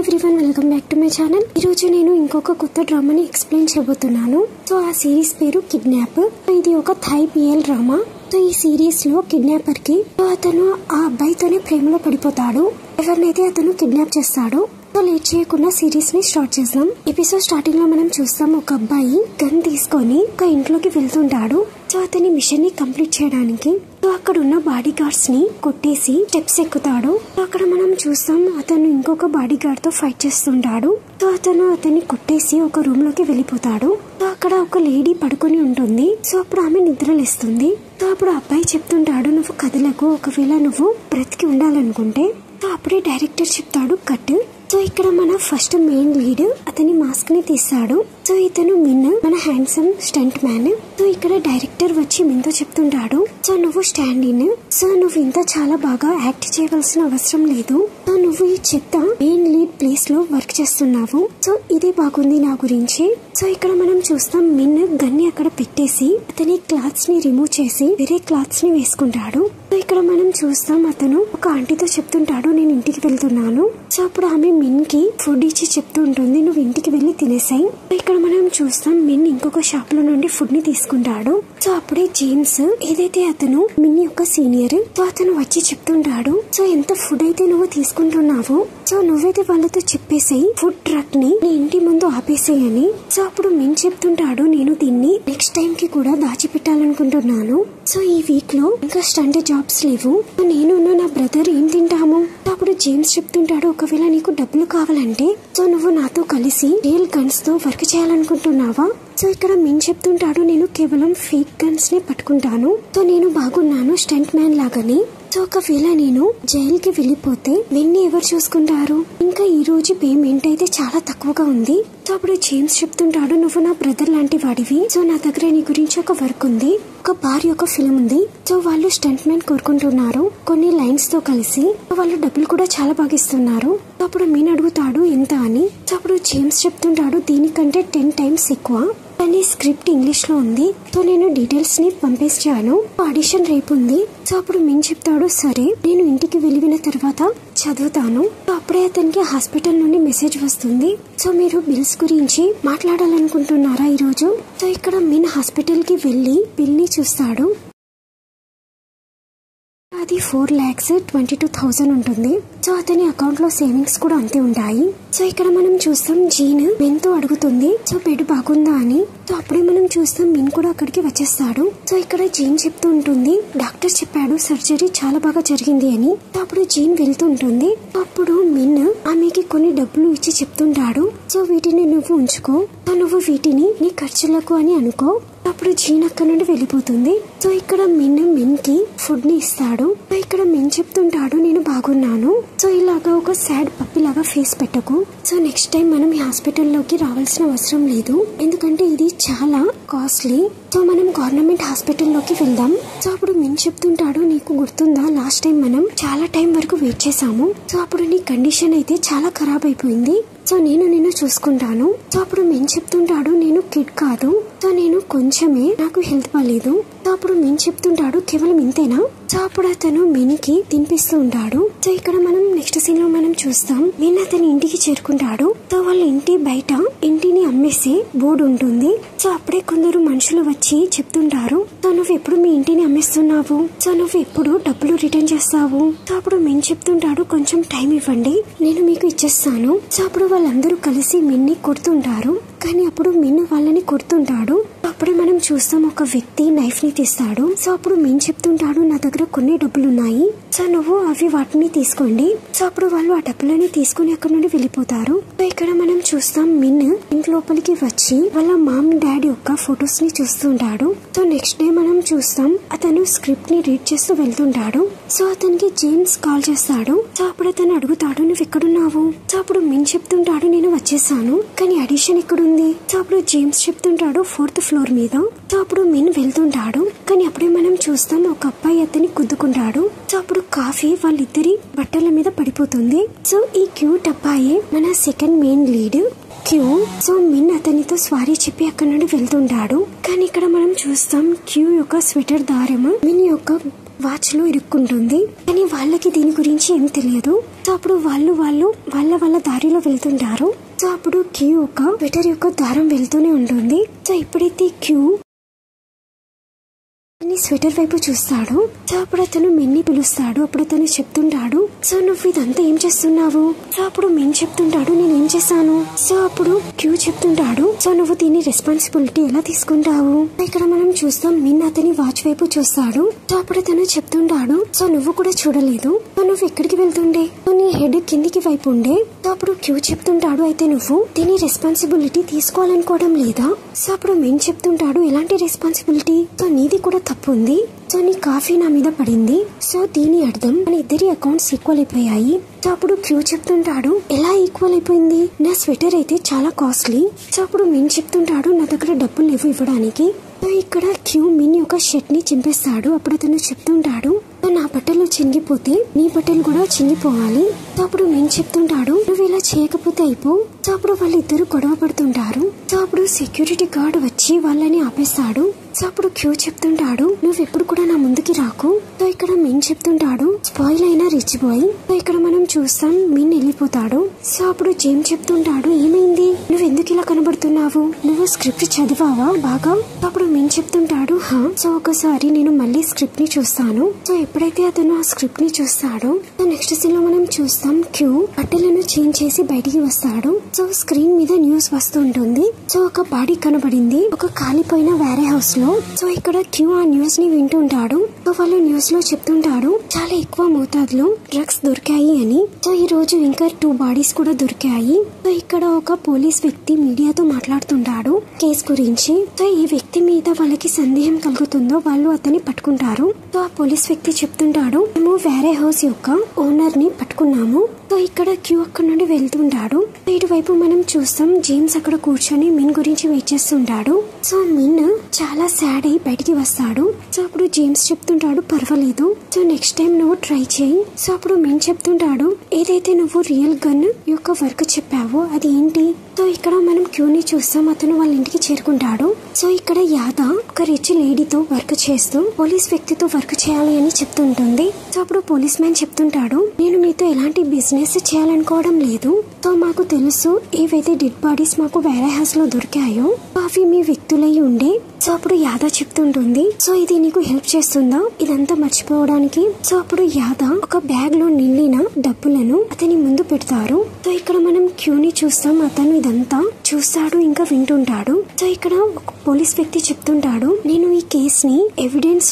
Everyone, welcome back to my channel. ఈ రోజు నేను ఇంకొక కొత్త డ్రామాని ఎక్స్ప్లెయిన్ చేయబోతున్నాను. సో ఆ సిరీస్ పేరు కిడ్నాప్. ఇది ఒక థై పిఎల్ డ్రామా. సో ఈ సిరీస్ లో కిడ్నాపర్ కి అతను ఆ అబ్బాయితోనే ప్రేమలో పడిపోతాడు. ఎవరినైతే అతను కిడ్నాప్ చేస్తాడో. సో లేట్ చేయకుండా సిరీస్ ని స్టార్ట్ చేద్దాం. ఎపిసోడ్ స్టార్టింగ్ లో మనం చూస్తాం, ఒక అబ్బాయి గన్ తీసుకొని ఒక ఇంట్లోకి వెళ్తుంటాడు. సో అతని మిషన్ ని కంప్లీట్ చేయడానికి అక్కడ ఉన్న బాడీ గార్డ్స్ ని కొట్టేసి స్టెప్స్ ఎక్కుతాడు. అక్కడ మనం చూస్తాం, అతను ఇంకొక బాడీ గార్డ్ తో ఫైట్ చేస్తుంటాడు. సో అతను అతన్ని కొట్టేసి ఒక రూమ్ లోకి వెళ్ళిపోతాడు. సో అక్కడ ఒక లేడీ పడుకొని ఉంటుంది. సో అప్పుడు ఆమె నిద్రలేస్తుంది. సో అప్పుడు అబ్బాయి చెప్తుంటాడు, నువ్వు కదలకు, ఒకవేళ నువ్వు బ్రతికి ఉండాలనుకుంటే. సో అప్పుడే డైరెక్టర్ చెప్తాడు కట్. సో ఇక్కడ మన ఫస్ట్ మెయిన్ లీడ్ అతని మాస్క్ ని తీస్తాడు. సో ఇతను మిన్, మన హ్యాండ్సమ్ స్టంట్ మ్యాన్. సో ఇక్కడ డైరెక్టర్ వచ్చి మిన్తో చెప్తుంటాడు, సో నువ్వు స్టాండ్ ఇన్. సో నువ్వు ఇంత చాలా బాగా యాక్ట్ చేయవలసిన అవసరం లేదు. సో నువ్వు ఈ చెత్త మెయిన్ లీడ్ ప్లేస్ లో వర్క్ చేస్తున్నావు. సో ఇది బాగుంది నా గురించి. సో ఇక్కడ మనం చూస్తాం, మిన్ గన్ని అక్కడ పెట్టేసి అతని క్లాత్స్ ని రిమూవ్ చేసి వేరే క్లాత్స్ ని వేసుకుంటాడు. సో ఇక్కడ మనం చూస్తాం, అతను ఒక ఆంటీతో చెప్తుంటాడు, నేను ఇంటికి వెళ్తున్నాను. సో అప్పుడు ఆమె మిన్ కి ఫుడ్ ఇచ్చి చెప్తూ ఉంటుంది, నువ్వు ఇంటికి వెళ్లి తినేసాయి. ఇక్కడ మనం చూస్తాం, మిన్ ఇంకొక షాప్ లో నుండి ఫుడ్ ని తీసుకుంటాడు. సో అప్పుడే జేమ్స్, ఏదైతే అతను మిన్ యొక్క సీనియర్, సో అతను వచ్చి చెప్తుంటాడు, సో ఎంత ఫుడ్ అయితే నువ్వు తీసుకుంటున్నావు, సో నువ్వైతే వాళ్ళతో చెప్పేసాయి ఫుడ్ ట్రక్ ని నీ ఇంటి ముందు ఆపేసేయని. సో అప్పుడు మిన్ చెప్తుంటాడు, నేను దీన్ని నెక్స్ట్ టైం కి కూడా దాచిపెట్టాలనుకుంటున్నాను. సో ఈ వీక్ లో ఇంకా స్టంట్ జాబ్స్ లేవు. నేను నా బ్రదర్ ఏం తింటాము. అప్పుడు జేమ్స్ చెప్తుంటాడు, ఒకవేళ నీకు డబ్బులు కావాలంటే సో నువ్వు నాతో కలిసి రియల్ గన్స్ తో వర్క్ చేయాలనుకుంటున్నావా. సో ఇక్కడ మిన్ చెప్తుంటాడు, నేను కేవలం ఫేక్ గన్స్ నే పట్టుకుంటాను. సో నేను బాగున్నాను స్టంట్ మ్యాన్ లాగాని. సో ఒకవేళ నేను జైల్ కి వెళ్ళిపోతే మిన్ని ఎవరు చూసుకుంటారు. ఇంకా ఈ రోజు పేమెంట్ అయితే చాలా తక్కువగా ఉంది. సో అప్పుడు జేమ్స్ చెప్తుంటాడు, నువ్వు నా బ్రదర్ లాంటి వాడివి. సో నా దగ్గర నీ గురించి ఒక వర్క్ ఉంది, ఒక బార్ యొక్క ఫిల్మ్ ఉంది. సో వాళ్ళు స్టంట్ మ్యాన్ కోరుకుంటున్నారు కొన్ని లైన్స్ తో కలిసి. వాళ్ళు డబ్బులు కూడా చాలా బాగా ఇస్తున్నారు. సో అప్పుడు మీన్ అడుగుతాడు ఎంత అని. సో అప్పుడు జేమ్స్ చెప్తుంటాడు, దీనికంటే 10 times ఎక్కువ, కానీ స్క్రిప్ట్ ఇంగ్లీష్ లో ఉంది. సో నేను డీటెయిల్స్ ని పంపించాను, ఆడిషన్ రేపు ఉంది. సో అప్పుడు మిన్ చెప్తాడు, సరే నేను ఇంటికి వెళ్ళిన తర్వాత చదువుతాను. సో అప్పుడే అతనికి హాస్పిటల్ నుండి మెసేజ్ వస్తుంది, సో మీరు బిల్స్ గురించి మాట్లాడాలనుకుంటున్నారా ఈరోజు. సో ఇక్కడ మిన్ హాస్పిటల్ కి వెళ్లి బిల్ ని చూస్తాడు. అది 4,22,000 ఉంటుంది. సో అతని అకౌంట్ లో సేవింగ్స్ కూడా అంతే ఉంటాయి. సో ఇక్కడ మనం చూస్తాం, జీన్ మిన్ తో అడుగుతుంది, సో బెడ్ బాగుందా అని. సో అప్పుడే మనం చూస్తాం, మిన్ కూడా అక్కడికి వచ్చేస్తాడు. సో ఇక్కడ జీన్ చెప్తూ ఉంటుంది, డాక్టర్ చెప్పాడు సర్జరీ చాలా బాగా జరిగింది అని. సో అప్పుడు జీన్ వెళ్తుంటుంది. అప్పుడు మిన్ ఆమెకి కొన్ని డబ్బులు ఇచ్చి చెప్తుంటాడు, సో వీటిని నువ్వు ఉంచుకో, సో నువ్వు వీటిని నీ ఖర్చులకు అని అనుకో. అప్పుడు జీన్ అక్కడ నుండి వెళ్ళిపోతుంది. సో ఇక్కడ మిన్ కి ఫుడ్ ని ఇస్తాడు. ఇక్కడ మిన్ చెప్తుంటాడు, నేను బాగున్నాను. సో ఇలాగా ఒక సాడ్ పప్పి లాగా ఫేస్ పెట్టకు. సో నెక్స్ట్ టైం మనం ఈ హాస్పిటల్లోకి రావాల్సిన అవసరం లేదు, ఎందుకంటే ఇది చాలా కాస్ట్లీ. సో మనం గవర్నమెంట్ హాస్పిటల్లోకి వెళ్దాం. సో అప్పుడు మిన్ చెప్తుంటాడు, నీకు గుర్తుందా లాస్ట్ టైం మనం చాలా టైం వరకు వెయిట్ చేసాము. సో అప్పుడు నీ కండిషన్ అయితే చాలా ఖరాబ్ అయిపోయింది. సో నేను చూసుకుంటాను. సో అప్పుడు మిన్ చెప్తుంటాడు, నేను కిడ్ కాదు, సో నేను కొంచెమే, నాకు హెల్త్ బాలేదు. సో అప్పుడు మిన్ చెప్తుంటాడు, కేవలం ఇంతేనా. సో అప్పుడు అతను మిన్ కి తినిపిస్తూ ఉంటాడు. సో ఇక్కడ మనం నెక్స్ట్ సీన్ లో మనం చూస్తాం, మిన్ అతని ఇంటికి చేరుకుంటాడు. సో వాళ్ళ ఇంటి బయట ఇంటిని అమ్మేసి బోర్డు ఉంటుంది. సో అప్పుడే కొందరు మనుషులు వచ్చి చెప్తుంటారు, సో నువ్వు ఎప్పుడు మీ ఇంటిని అమ్మేస్తున్నావు, సో నువ్వు ఎప్పుడు డబ్బులు రిటర్న్ చేస్తావు. సో అప్పుడు మిన్ చెప్తుంటాడు, కొంచెం టైం ఇవ్వండి, నేను మీకు ఇచ్చేస్తాను. సో అప్పుడు వాళ్ళందరూ కలిసి మిన్ ని కొడుతుంటారు, కానీ అప్పుడు మిన్ వాళ్ళని కొడుతుంటాడు. అప్పుడే మనం చూస్తాం, ఒక వ్యక్తి నైఫ్ ని తీస్తాడు. సో అప్పుడు మిన్ చెప్తుంటాడు, నా దగ్గర కొన్ని డబ్బులు ఉన్నాయి, సో నువ్వు అవి వాటిని తీసుకోండి. సో అప్పుడు వాళ్ళు ఆ డబ్బులని తీసుకుని అక్కడ నుండి వెళ్ళిపోతారు. సో ఇక్కడ మనం చూస్తాం, మిన్ ఇంటి లోపలికి వచ్చి వాళ్ళ మామ్ డాడీ యొక్క ఫొటోస్ ని చూస్తుంటాడు. సో నెక్స్ట్ డే మనం చూస్తాం, అతను స్క్రిప్ట్ ని రీడ్ చేస్తూ వెళ్తుంటాడు. సో అతనికి జేమ్స్ కాల్ చేస్తాడు. సో అప్పుడు అతను అడుగుతాడు, నువ్వు ఎక్కడున్నావు. సో అప్పుడు మిన్ చెప్తుంటాడు, నేను వచ్చేసాను, కానీ అడిషన్ ఎక్కడుంది. సో అప్పుడు జేమ్స్ చెప్తుంటాడు, 4th floor మీద. సో అప్పుడు మిన్ వెళ్తుంటాడు, కానీ అప్పుడే మనం చూస్తాం, ఒక అబ్బాయి అతన్ని గుద్దుకుంటాడు. సో అప్పుడు కాఫీ వాళ్ళిద్దరి బట్టల మీద పడిపోతుంది. సో ఈ క్యూట్ అబ్బాయే మన సెకండ్ మెయిన్ లీడ్ క్యూ. సో మిన్ అతనితో సారీ చెప్పి అక్కడ నుండి వెళ్తుంటాడు, కానీ ఇక్కడ మనం చూస్తాం, క్యూ యొక్క స్వెటర్ దారం మిన్ యొక్క వాచ్ లో ఇరుక్కుంటుంది. కానీ వాళ్ళకి దీని గురించి ఏం తెలియదు. సో అప్పుడు వాళ్ళ దారిలో వెళ్తుంటారు. సో అప్పుడు క్యూ ఒక స్వెటర్ యొక్క దారం వెళ్తూనే ఉంటుంది. సో ఎప్పుడైతే క్యూ స్వెటర్ వైపు చూస్తాడు. సో అప్పుడు అతను మెన్ని పిలుస్తాడు. అప్పుడు అతను చెప్తుంటాడు, సో నువ్వు ఇదంతా ఏం చేస్తున్నావు? సో అప్పుడు మెన్ చెప్తుంటాడు, నేను ఏం చేశాను? సో అప్పుడు క్యూ చెప్తుంటాడు, సో నువ్వు దీని రెస్పాన్సిబిలిటీ ఎలా తీసుకుంటావు? ఇక్కడ మనం చూస్తాం మెన్ అతని వాచ్ వైపు చూస్తాడు. సో అప్పుడు అతను చెప్తుంటాడు, సో నువ్వు కూడా చూడలేదు, సో నువ్వు ఎక్కడికి వెళ్తుండే? సో నీ హెడ్ కిందికి వైపు ఉండే. సో అప్పుడు క్యూ చెప్తుంటాడు, అయితే నువ్వు దీని రెస్పాన్సిబిలిటీ తీసుకోవాలనుకోవడం లేదా? సో అప్పుడు మెన్ చెప్తుంటాడు, ఎలాంటి రెస్పాన్సిబిలిటీ? సో నీది కూడా తప్పు ఉంది. సో నీ కాఫీ నా మీద పడింది. సో దీని అర్థం మన ఇద్దరి అకౌంట్స్ ఈక్వల్ అయిపోయాయి. సో అప్పుడు క్యూ చెప్తుంటాడు, ఎలా ఈక్వల్ అయిపోయింది? నా స్వెటర్ అయితే చాలా కాస్ట్లీ. సో అప్పుడు మెన్ చెప్తుంటాడు, నా దగ్గర డబ్బులు లేవు ఇవ్వడానికి. సో ఇక్కడ క్యూ మిన్ యొక్క షర్ట్ ని చింపేస్తాడు. అప్పుడు అతను చెప్తుంటాడు, నా బట్టలు చినిగిపోతే నీ బట్టలు కూడా చినిగిపోవాలి. సో అప్పుడు మెన్ చెప్తుంటాడు, నువ్వు ఇలా చేయకపోతే అయిపో. సో అప్పుడు వాళ్ళిద్దరు గొడవ పడుతుంటారు. సో అప్పుడు సెక్యూరిటీ గార్డ్ వచ్చి వాళ్ళని ఆపేస్తాడు. సో అప్పుడు క్యూ చెప్తుంటాడు, నువ్వెప్పుడు కూడా నా ముందుకి రాకు. సో ఇక్కడ మెన్ చెప్తుంటాడు, స్పాయిల్ అయినా రిచ్ బాయ్. సో ఇక్కడ మనం చూస్తాం మెన్ వెళ్ళిపోతాడు. సో అప్పుడు జేమ్ చెప్తుంటాడు, ఏమైంది? నువ్వు ఎందుకు ఇలా కనబడుతున్నావు? నువ్వు స్క్రిప్ట్ చదివావా బాగా? అప్పుడు మెన్ చెప్తుంటాడు, హా. సో ఒకసారి నేను మళ్ళీ స్క్రిప్ట్ ని చూస్తాను. సో ఎప్పుడైతే అతను ఆ స్క్రిప్ట్ ని చూస్తాడో, సో నెక్స్ట్ సీన్ లో మనం చూస్తాం క్యూ బట్టలను చేంజ్ చేసి బయటికి వస్తాడు. సో స్క్రీన్ మీద న్యూస్ వస్తుంటుంది. సో ఒక బాడీ కనబడింది ఒక కాలిపోయిన వేరే హౌస్ లో. సో ఇక్కడ క్యూ ఆ న్యూస్ ని వింటుంటాడు. సో వాళ్ళు న్యూస్ లో చెప్తుంటాడు, చాలా ఎక్కువ మోతాదులో డ్రగ్స్ దొరికాయి అని. సో ఈ రోజు ఇంకా 2 బాడీస్ కూడా దొరికాయి. సో ఇక్కడ ఒక పోలీస్ వ్యక్తి మీడియాతో మాట్లాడుతుంటాడు కేసు గురించి. సో ఈ వ్యక్తి మీద వాళ్ళకి సందేహం కలుగుతుందో వాళ్ళు అతన్ని పట్టుకుంటారు. సో ఆ పోలీస్ వ్యక్తి చెప్తుంటాడు, మేము వేరే హౌస్ యొక్క ఓనర్ ని పట్టుకున్నాము. సో ఇక్కడ క్యూ అక్కడ నుండి వెళ్తుంటాడు. ఇటువైపు మనం చూస్తాం జేమ్స్ అక్కడ కూర్చొని మిన్ గురించి వెయిట్ చేస్తుంటాడు. సో మిన్ చాలా సాడ్ అయి బయటికి వస్తాడు. సో అప్పుడు జేమ్స్ చెప్తుంటాడు, పర్వాలేదు, సో నెక్స్ట్ టైం నువ్వు ట్రై చేయి. సో అప్పుడు మిన్ చెప్తుంటాడు, ఏదైతే నువ్వు రియల్ గన్ యొక్క వర్క్ చెప్పావో అది ఏంటి? సో ఇక్కడ మనం క్యూని చూస్తాం. అతను వాళ్ళ ఇంటికి చేరుకుంటాడు. సో ఇక్కడ యాదా ఒక రిచ్ లేడీతో వర్క్ చేస్తూ పోలీస్ వ్యక్తితో వర్క్ చేయాలి అని చెప్తుంటుంది. సో అప్పుడు పోలీస్ మ్యాన్ చెప్తుంటాడు, నేను మీతో ఎలాంటి బిజినెస్ చేయాలనుకోవడం లేదు. సో మాకు తెలుసు ఏవైతే డెడ్ బాడీస్ మాకు వేరే హౌస్ లో దొరికాయో అవి మీ వ్యక్తులై ఉండే. సో అప్పుడు యాదా చెప్తుంటుంది, సో ఇది నీకు హెల్ప్ చేస్తుందా ఇదంతా మర్చిపోవడానికి? సో అప్పుడు యాదా ఒక బ్యాగ్ లో నిండిన డబ్బులను అతని ముందు పెడతారు. సో ఇక్కడ మనం క్యూని చూస్తాం. అతను ఇదంతా చూస్తాడు ఇంకా వింటుంటాడు. సో ఇక్కడ ఒక పోలీస్ వ్యక్తి చెప్తుంటాడు, నేను ఈ కేస్ ని ఎవిడెన్స్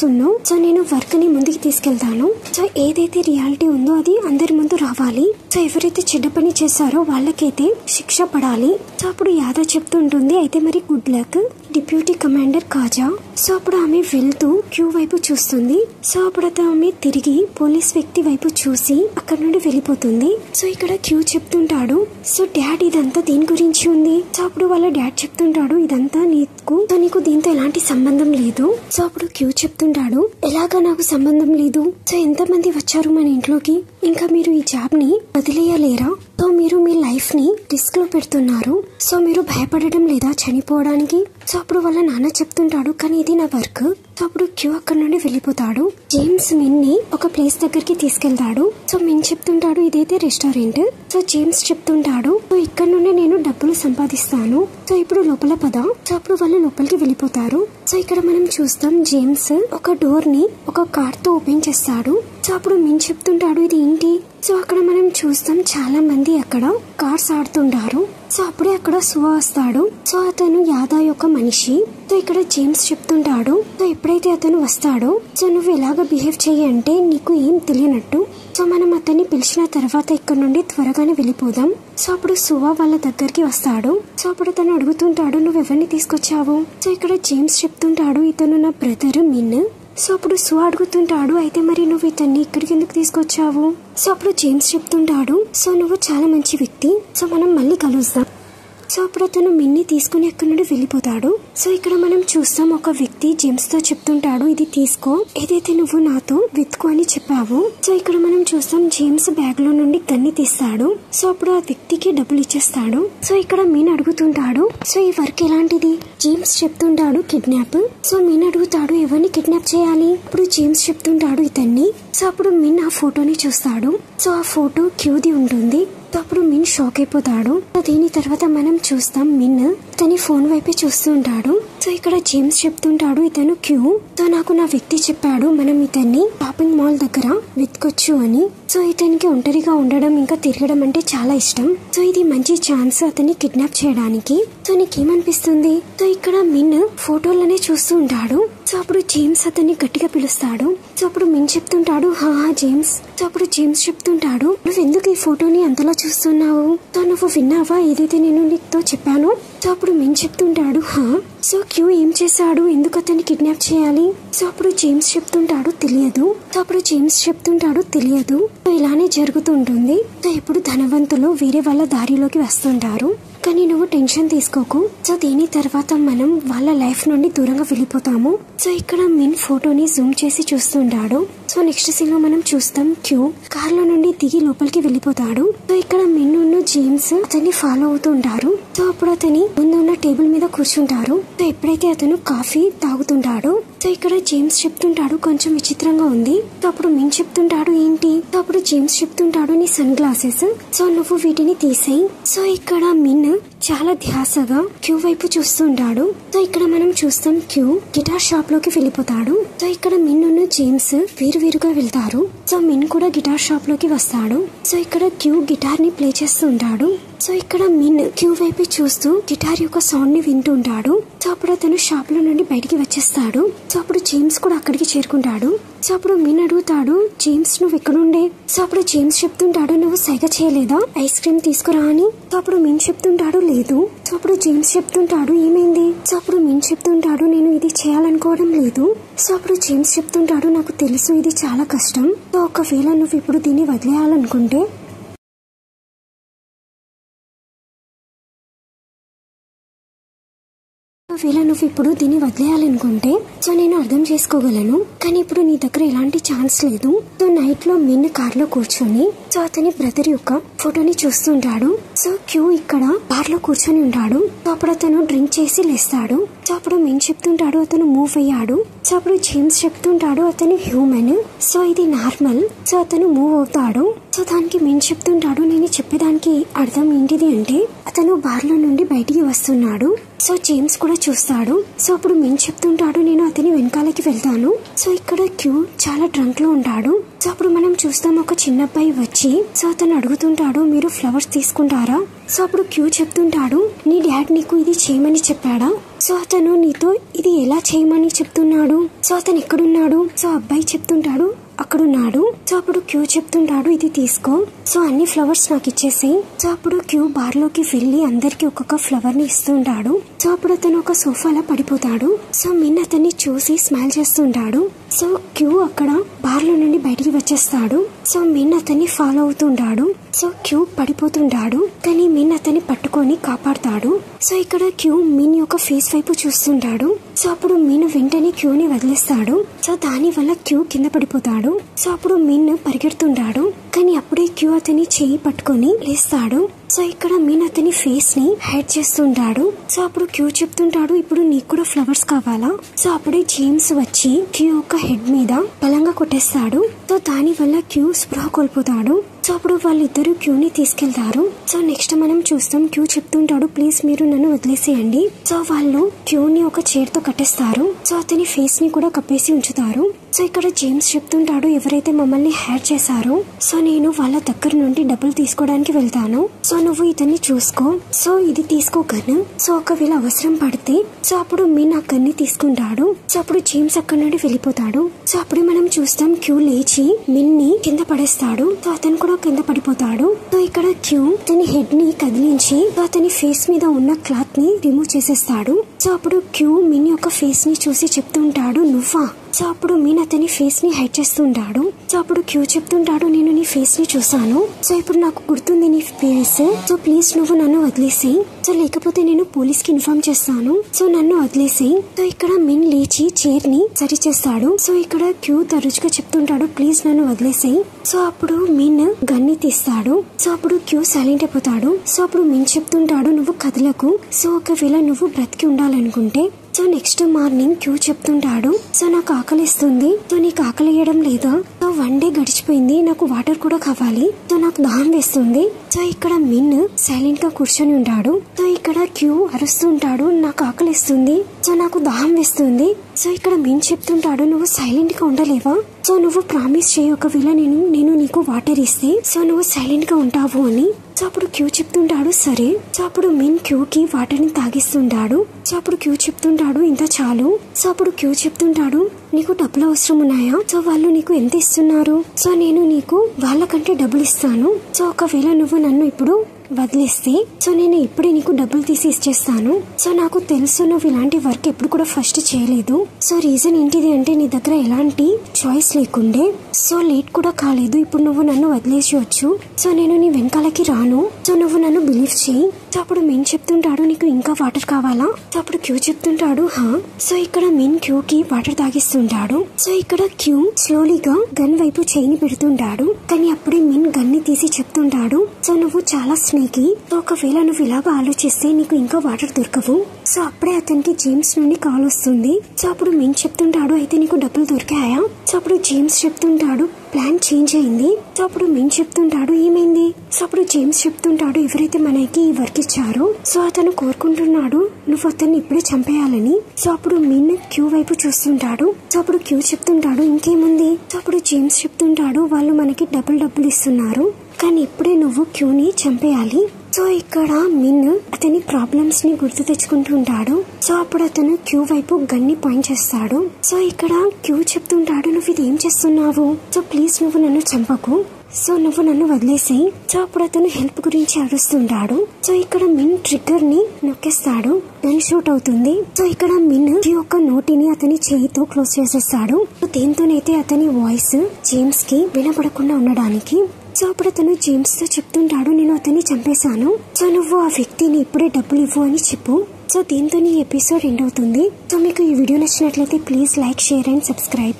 సో నేను వర్క్ ని ముందుకు తీసుకెళ్తాను. సో ఏదైతే రియాలిటీ ఉందో అది అందరి ముందు రావాలి. సో ఎవరైతే చెడ్డ పని చేశారో వాళ్ళకైతే శిక్ష పడాలి. సో అప్పుడు యాదా చెప్తుంటుంది, అయితే మరి గుడ్ లక్ డిప్యూటీ కమాండర్ కాజా. సో అప్పుడు ఆమె వెళ్తూ క్యూ వైపు చూస్తుంది. సో అప్పుడు ఆమె తిరిగి పోలీస్ వ్యక్తి వైపు చూసి అక్కడ నుండి వెళ్ళిపోతుంది. సో ఇక్కడ క్యూ చెప్తుంటాడు, సో డాడ్ ఇదంతా దీని గురించి ఉంది. సో అప్పుడు వాళ్ళ డాడ్ చెప్తుంటాడు, ఇదంతా నీకు దీంతో ఎలాంటి సంబంధం లేదు. సో అప్పుడు క్యూ చెప్తుంటాడు, ఎలాగా నాకు సంబంధం లేదు? సో ఎంతమంది వచ్చారు మన ఇంట్లోకి, ఇంకా మీరు ఈ జాబ్ ని వదిలేయలేరా? సో మీరు మీ లైఫ్ ని రిస్క్ లో పెడుతున్నారు. సో మీరు భయపడడం లేదా చనిపోవడానికి? సో అప్పుడు వాళ్ళ నాన్న చెప్తుంటాడు, కానీ ఇది నా వర్క్. సో అప్పుడు క్యూ అక్కడ నుండి వెళ్ళిపోతాడు. జేమ్స్ మిన్ ని ఒక ప్లేస్ దగ్గరికి తీసుకెళ్తాడు. సో మిన్ చెప్తుంటాడు, ఇదైతే రెస్టారెంట్. సో జేమ్స్ చెప్తుంటాడు, సో ఇక్కడ నుండి నేను డబ్బులు సంపాదిస్తాను. సో ఇప్పుడు లోపల పద. సో అప్పుడు వాళ్ళు లోపలికి వెళ్ళిపోతారు. సో ఇక్కడ మనం చూస్తాం జేమ్స్ ఒక డోర్ ని ఒక కార్ తో ఓపెన్ చేస్తాడు. సో అప్పుడు మిన్ చెప్తుంటాడు, ఇది ఏంటి? సో అక్కడ మనం చూస్తాం చాలా మంది అక్కడ కార్స్ ఆడుతుంటారు. సో అప్పుడే అక్కడ సువా వస్తాడు. సో అతను యాదా యొక్క మనిషి. సో ఇక్కడ జేమ్స్ చెప్తుంటాడు, సో ఎప్పుడైతే అతను వస్తాడో, సో నువ్వు ఎలాగ బిహేవ్ చెయ్యి అంటే నీకు ఏం తెలియనట్టు. సో మనం అతన్ని పిలిచిన తర్వాత ఇక్కడ నుండి త్వరగానే వెళ్ళిపోదాం. సో అప్పుడు సువా వాళ్ళ దగ్గరికి వస్తాడు. సో అప్పుడు తను అడుగుతుంటాడు, నువ్వు ఎవరిని తీసుకొచ్చావు? సో ఇక్కడ జేమ్స్ చెప్తుంటాడు, ఇతను నా బ్రదర్ మిన్. సో అప్పుడు సువా అడుగుతుంటాడు, అయితే మరి నువ్వు ఇతన్ని ఇక్కడికి ఎందుకు తీసుకొచ్చావు? సో అప్పుడు జేమ్స్ చెప్తుంటాడు, సో నువ్వు చాలా మంచి వ్యక్తి, సో మనం మళ్ళీ కలుద్దాం. సో అప్పుడు అతను మిన్ని తీసుకుని అక్కడి నుండి వెళ్ళిపోతాడు. సో ఇక్కడ మనం చూస్తాం ఒక వ్యక్తి జేమ్స్ తో చెప్తుంటాడు, ఇది తీసుకో, ఏదైతే నువ్వు నాతో వెతుకు అని చెప్పావు. సో ఇక్కడ మనం చూస్తాం జేమ్స్ బ్యాగ్ లో నుండి గన్ని తీస్తాడు. సో అప్పుడు ఆ వ్యక్తికి డబ్బులు ఇచ్చేస్తాడు. సో ఇక్కడ మీన్ అడుగుతుంటాడు, సో ఈ వర్క్ ఎలాంటిది? జేమ్స్ చెప్తుంటాడు కిడ్నాప్. సో మీన్ అడుగుతాడు, ఎవరిని కిడ్నాప్ చేయాలి? అప్పుడు జేమ్స్ చెప్తుంటాడు ఇతన్ని. సో అప్పుడు మిన్ ఆ ఫోటోని చూస్తాడు. సో ఆ ఫోటో క్యూది ఉంటుంది. అప్పుడు మిన్ షాక్ అయిపోతాడు. దీని తర్వాత మనం చూస్తాం మిన్ తన ఫోన్ వైపే చూస్తూ ఉంటాడు. సో ఇక్కడ జేమ్స్ చెప్తుంటాడు, ఇతను క్యూ. సో నాకు నా వ్యక్తి చెప్పాడు మనం ఇతన్ని షాపింగ్ మాల్ దగ్గర వెతకొచ్చు అని. సో ఇతనికి ఒంటరిగా ఉండడం ఇంకా తిరగడం అంటే చాలా ఇష్టం. సో ఇది మంచి ఛాన్స్ అతన్ని కిడ్నాప్ చేయడానికి. సో నీకేమనిపిస్తుంది? సో ఇక్కడ మిన్ ఫోటోలనే చూస్తూ ఉంటాడు. సో అప్పుడు జేమ్స్ అతన్ని గట్టిగా పిలుస్తాడు. సో అప్పుడు మిన్ చెప్తుంటాడు, హా జేమ్స్. సో అప్పుడు జేమ్స్ చెప్తుంటాడు, నువ్వు ఎందుకు ఈ ఫోటోని అంతలా చూస్తున్నావు? సో నువ్వు విన్నావా ఏదైతే నేను నీతో చెప్పాను? సో అప్పుడు మిన్ చెప్తుంటాడు, హా. సో క్యూ ఏం చేశాడు? ఎందుకు అతన్ని కిడ్నాప్ చేయాలి? సో అప్పుడు జేమ్స్ చెప్తుంటాడు, తెలియదు. సో అప్పుడు జేమ్స్ చెప్తుంటాడు, తెలియదు. సో ఇలానే జరుగుతూ ఉంటుంది. సో ఎప్పుడు ధనవంతులు వేరే వాళ్ళ దారిలోకి వస్తుంటారు. కానీ నువ్వు టెన్షన్ తీసుకోకు. సో దీని తర్వాత మనం వాళ్ళ లైఫ్ నుండి దూరంగా వెళ్ళిపోతాము. సో ఇక్కడ మిన్ ఫోటోని జూమ్ చేసి చూస్తుంటాడు. సో నెక్స్ట్ సీన్ లో మనం చూస్తాం క్యూ కార్ లో నుండి దిగి లోపలికి వెళ్ళిపోతాడు. సో ఇక్కడ మిన్ జేమ్స్ అతన్ని ఫాలో అవుతుంటారు. సో అప్పుడు అతని ముందున్న టేబుల్ మీద కూర్చుంటారు. సో ఎప్పుడైతే అతను కాఫీ తాగుతుంటాడో సో ఇక్కడ జేమ్స్ చెప్తుంటాడు, కొంచెం విచిత్రంగా ఉంది. సో అప్పుడు మిన్ చెప్తుంటాడు, ఏంటి? సో అప్పుడు జేమ్స్ చెప్తుంటాడు, నీ సన్ గ్లాసెస్. సో నువ్వు వీటిని తీసేయి. సో ఇక్కడ మిన్ చాలా ధ్యాసగా క్యూ వైపు చూస్తుంటాడు. సో ఇక్కడ మనం చూస్తాం క్యూ గిటార్ షాప్ లోకి వెళ్ళిపోతాడు. సో ఇక్కడ మిన్ జేమ్స్ వేరువేరుగా వెళ్తారు. సో మిన్ కూడా గిటార్ షాప్ లోకి వస్తాడు. సో ఇక్కడ క్యూ గిటార్ ని ప్లే చేస్తుంటాడు. సో ఇక్కడ మిన్ క్యూ వైపు చూస్తూ గిటార్ యొక్క సౌండ్ ని వింటుంటాడు. సో అప్పుడు అతను షాప్ లో నుండి బయటికి వచ్చేస్తాడు. సో అప్పుడు జేమ్స్ కూడా అక్కడికి చేరుకుంటాడు. సో అప్పుడు మిన్ అడుగుతాడు, జేమ్స్ నువ్వు ఎక్కడుండే? సో అప్పుడు జేమ్స్ చెప్తుంటాడు, నువ్వు సైగ చేయలేదా ఐస్ క్రీమ్ తీసుకురా అని? సో అప్పుడు మిన్ చెప్తుంటాడు, లేదు. సో అప్పుడు జేమ్స్ చెప్తుంటాడు, ఏమైంది? సో అప్పుడు మిన్ చెప్తుంటాడు, నేను ఇది చేయాలనుకోవడం లేదు. సో అప్పుడు జేమ్స్ చెప్తుంటాడు, నాకు తెలుసు ఇది చాలా కష్టం. సో ఒకవేళ నువ్వు ఇప్పుడు దీన్ని వదిలేయాలనుకుంటే సో నేను అర్థం చేసుకోగలను. కానీ ఇప్పుడు నీ దగ్గర ఎలాంటి ఛాన్స్ లేదు. సో నైట్ లో మిన్ కార్ లో కూర్చొని సో అతని బ్రదర్ యొక్క ఫోటోని చూస్తుంటాడు. సో క్యూ ఇక్కడ బార్ లో కూర్చొని ఉంటాడు. సో అప్పుడు అతను డ్రింక్ చేసి లేస్తాడు. సో అప్పుడు మిన్ చెప్తుంటాడు, అతను మూవ్ అయ్యాడు. సో అప్పుడు జేమ్స్ చెప్తుంటాడు, అతను హ్యూమన్, సో ఇది నార్మల్. సో అతను మూవ్ అవుతాడు. సో దానికి మిన్ చెప్తుంటాడు, నేను చెప్పేదానికి అర్థం ఏంటిది అంటే అతను బార్ లో నుండి బయటికి వస్తున్నాడు. సో జేమ్స్ కూడా చూస్తాడు. సో అప్పుడు మిన్ చెప్తుంటాడు, నేను అతని వెనకాలకి వెళ్తాను. సో ఇక్కడ క్యూ చాలా డ్రంక్ లో ఉంటాడు. సో అప్పుడు మనం చూస్తాం ఒక చిన్న అబ్బాయి వచ్చి సో అతను అడుగుతుంటాడు, మీరు ఫ్లవర్స్ తీసుకుంటారా? సో అప్పుడు క్యూ చెప్తుంటాడు, నీ డాడ్ నీకు ఇది చేయమని చెప్పాడా? సో అతను నీతో ఇది ఎలా చేయమని చెప్తున్నాడు? సో అతను ఎక్కడున్నాడు? సో అబ్బాయి చెప్తుంటాడు, అక్కడున్నాడు. సో అప్పుడు క్యూ చెప్తుంటాడు, ఇది తీసుకో, సో అన్ని ఫ్లవర్స్ నాకు ఇచ్చేసేయి. సో అప్పుడు క్యూ బార్ లోకి వెళ్లి అందరికి ఒక్కొక్క ఫ్లవర్ ని ఇస్తుంటాడు. సో అప్పుడు అతను ఒక సోఫాలో పడిపోతాడు. సో మిన్ అతన్ని చూసి స్మైల్ చేస్తుంటాడు. సో క్యూ అక్కడ బార్ లో నుండి బయటికి వచ్చేస్తాడు. సో మిన్ అతన్ని ఫాలో అవుతుంటాడు. సో క్యూ పడిపోతుంటాడు, కానీ మిన్ అతన్ని పట్టుకొని కాపాడుతాడు. సో ఇక్కడ క్యూ మిన్ యొక్క ఫేస్ వైపు చూస్తుంటాడు. సో అప్పుడు మిన్ వెంటనే క్యూని వదిలేస్తాడు. సో దాని వల్ల క్యూ కింద పడిపోతాడు. సో అప్పుడు మిన్ పరిగెడుతుంటాడు, కానీ అప్పుడే క్యూ అతని చేయి పట్టుకొని లేస్తాడు. సో ఇక్కడ మిన్ అతని ఫేస్ ని హైడ్ చేస్తుంటాడు. సో అప్పుడు క్యూ చెప్తుంటాడు, ఇప్పుడు నీకు కూడా ఫ్లవర్స్ కావాలా? సో అప్పుడే జేమ్స్ వచ్చి క్యూ యొక్క హెడ్ మీద బలంగా కొట్టేస్తాడు. సో దాని వల్ల క్యూ స్పృహ కోల్పోతాడు. సో అప్పుడు వాళ్ళిద్దరు క్యూని తీసుకెళ్తారు. సో నెక్స్ట్ మనం చూస్తాం క్యూ చెప్తుంటాడు, ప్లీజ్ మీరు నన్ను వదిలేసేయండి. సో వాళ్ళు క్యూని ఒక చైర్ తో కట్టేస్తారు. సో అతని ఫేస్ ని కూడా కప్పేసి ఉంచుతారు. సో ఇక్కడ జేమ్స్ చెప్తుంటాడు, ఎవరైతే మమ్మల్ని హ్యాక్ చేశారో సో నేను వాళ్ళ దగ్గర నుండి డబ్బులు తీసుకోవడానికి వెళ్తాను. సో నువ్వు ఇతన్ని చూసుకో. సో ఇది తీసుకో గన్. సో ఒకవేళ అవసరం పడితే సో అప్పుడు మిన్ ఆ గన్ని తీసుకుంటాడు. సో అప్పుడు జేమ్స్ అక్కడ నుండి వెళ్ళిపోతాడు. సో అప్పుడు మనం చూస్తాం క్యూ లేచి మిన్ ని కింద పడేస్తాడు. సో అతను కూడా కింద పడిపోతాడు. సో ఇక్కడ క్యూ అతని హెడ్ ని కదిలించి అతని ఫేస్ మీద ఉన్న క్లాత్ ని రిమూవ్ చేసేస్తాడు. సో అప్పుడు క్యూ మిన్ యొక్క ఫేస్ ని చూసి చెప్తుంటాడు నువ్వా. సో అప్పుడు మీన్ అతని ఫేస్ ని హైడ్ చేస్తుంటాడు. సో అప్పుడు క్యూ చెప్తుంటాడు నేను నీ ఫేస్ ని చూసాను. సో ఇప్పుడు నాకు గుర్తుంది నీ ఫేస్. సో ప్లీజ్ నువ్వు నన్ను వదిలేసేయి. సో లేకపోతే నేను పోలీస్ కి ఇన్ఫార్మ్ చేస్తాను. సో నన్ను వదిలేసేయి. సో ఇక్కడ మిన్ లేచి చైర్ ని సరి చేస్తాడు. సో ఇక్కడ క్యూ తరుచుగా చెప్తుంటాడు ప్లీజ్ నన్ను వదిలేసేయి. సో అప్పుడు మిన్ గన్ని తీస్తాడు. సో అప్పుడు క్యూ సైలెంట్ అయిపోతాడు. సో అప్పుడు మిన్ చెప్తుంటాడు నువ్వు కదలకు. సో ఒకవేళ నువ్వు బ్రతికి ఉండాలనుకుంటే. సో నెక్స్ట్ మార్నింగ్ క్యూ చెప్తుంటాడు సో నాకు ఆకలిస్తుంది. సో నీకు ఆకలి వేయడం లేదా. సో 1 డే గడిచిపోయింది, నాకు వాటర్ కూడా కావాలి. సో నాకు దాహం వేస్తుంది. సో ఇక్కడ మిన్ సైలెంట్ గా కూర్చొని ఉంటాడు. సో ఇక్కడ క్యూ అరుస్తుంటాడు నాకు ఆకలిస్తుంది, సో నాకు దాహం వేస్తుంది. సో ఇక్కడ మిన్ చెప్తుంటాడు నువ్వు సైలెంట్ గా ఉండలేవా. సో నువ్వు ప్రామిస్ చేయి ఒకవేళ నేను నీకు వాటర్ ఇస్తే సో నువ్వు సైలెంట్ గా ఉంటావు అని. సో అప్పుడు క్యూ చెప్తుంటాడు సరే. సో అప్పుడు మిన్ క్యూకి వాటర్ ని తాగిస్తుంటాడు. సో అప్పుడు క్యూ చెప్తుంటాడు ఇంత చాలు. సో అప్పుడు క్యూ చెప్తుంటాడు నీకు డబ్బులు అవసరం ఉన్నాయా. సో వాళ్ళు నీకు ఎంత ఇస్తున్నారు. సో నేను నీకు వాళ్ళకంటే డబ్బులు ఇస్తాను. సో ఒకవేళ నువ్వు నన్ను ఇప్పుడు వదిలేస్తే సో నేను ఇప్పుడే నీకు డబ్బులు తీసి ఇచ్చేస్తాను. సో నాకు తెలుసు నువ్వు ఇలాంటి వర్క్ ఎప్పుడు కూడా ఫస్ట్ చేయలేదు. సో రీజన్ ఏంటిది అంటే నీ దగ్గర ఎలాంటి చాయిస్ లేకుండే. సో లేట్ కూడా కాలేదు, ఇప్పుడు నువ్వు నన్ను వదిలేసేయచ్చు. సో నేను నీ వెనకాలకి రాను. సో నువ్వు నన్ను బిలీవ్ చేయి. సో అప్పుడు మిన్ చెప్తుంటాడు నీకు ఇంకా వాటర్ కావాలా. సో అప్పుడు క్యూ చెప్తుంటాడు హా. సో ఇక్కడ మిన్ క్యూకి వాటర్ తాగిస్తుంటాడు. సో ఇక్కడ క్యూ స్లోలీగా గన్ వైపు చేయిని పెడుతుంటాడు. కానీ అప్పుడే మిన్ గన్ ని తీసి చెప్తుంటాడు సో నువ్వు చాలా స్నేకి. సో ఒకవేళ నువ్వు ఇలాగా ఆలోచిస్తే నీకు ఇంకా వాటర్ దొరకవు. సో అప్పుడే అతనికి జేమ్స్ నుండి కాల్ వస్తుంది. సో అప్పుడు మిన్ చెప్తుంటాడు అయితే నీకు డబ్బులు దొరికాయా. సో అప్పుడు జేమ్స్ చెప్తుంటాడు ప్లాన్ చేంజ్ అయింది. సో అప్పుడు మిన్ చెప్తుంటాడు ఏమైంది. సో అప్పుడు జేమ్స్ చెప్తుంటాడు ఎవరైతే మనకి ఈ వర్క్ ఇచ్చారో సో అతను కోరుకుంటున్నాడు నువ్వు అతన్ని ఇప్పుడే చంపేయాలని. సో అప్పుడు మిన్ క్యూ వైపు చూస్తుంటాడు. సో అప్పుడు క్యూ చెప్తుంటాడు ఇంకేముంది. సో అప్పుడు జేమ్స్ చెప్తుంటాడు వాళ్ళు మనకి డబ్బులు ఇస్తున్నారు కానీ ఇప్పుడే నువ్వు క్యూని చంపేయాలి. సో ఇక్కడ మిన్ అతని ప్రాబ్లమ్స్ ని గుర్తు తెచ్చుకుంటుంటాడు. సో అప్పుడు అతను క్యూ వైపు గన్ని పాయింట్ చేస్తాడు. సో ఇక్కడ క్యూ చెప్తుంటాడు నువ్వు ఇది ఏం చేస్తున్నావు. సో ప్లీజ్ నువ్వు నన్ను చంపకు. సో నువ్వు నన్ను వదిలేసేయి. సో అప్పుడు అతను హెల్ప్ గురించి అరుస్తుంటాడు. సో ఇక్కడ మిన్ ట్రిగ్గర్ ని నొక్కేస్తాడు, గన్ షూట్ అవుతుంది. సో ఇక్కడ మిన్ యొక్క నోటిని అతని చేయితో క్లోజ్ చేసేస్తాడు. దేంతోనైతే అతని వాయిస్ జేమ్స్ కి వినపడకుండా ఉండడానికి. సో అప్పుడు అతను జేమ్స్ తో చెప్తుంటాడు నేను అతన్ని చంపేశాను. సో నువ్వు ఆ వ్యక్తిని ఇప్పుడే డబ్బులు ఇవ్వు అని చెప్పు. సో దీంతో ఈ ఎపిసోడ్ ఎండ్ అవుతుంది. సో మీకు ఈ వీడియో నచ్చినట్లయితే please like, share and subscribe.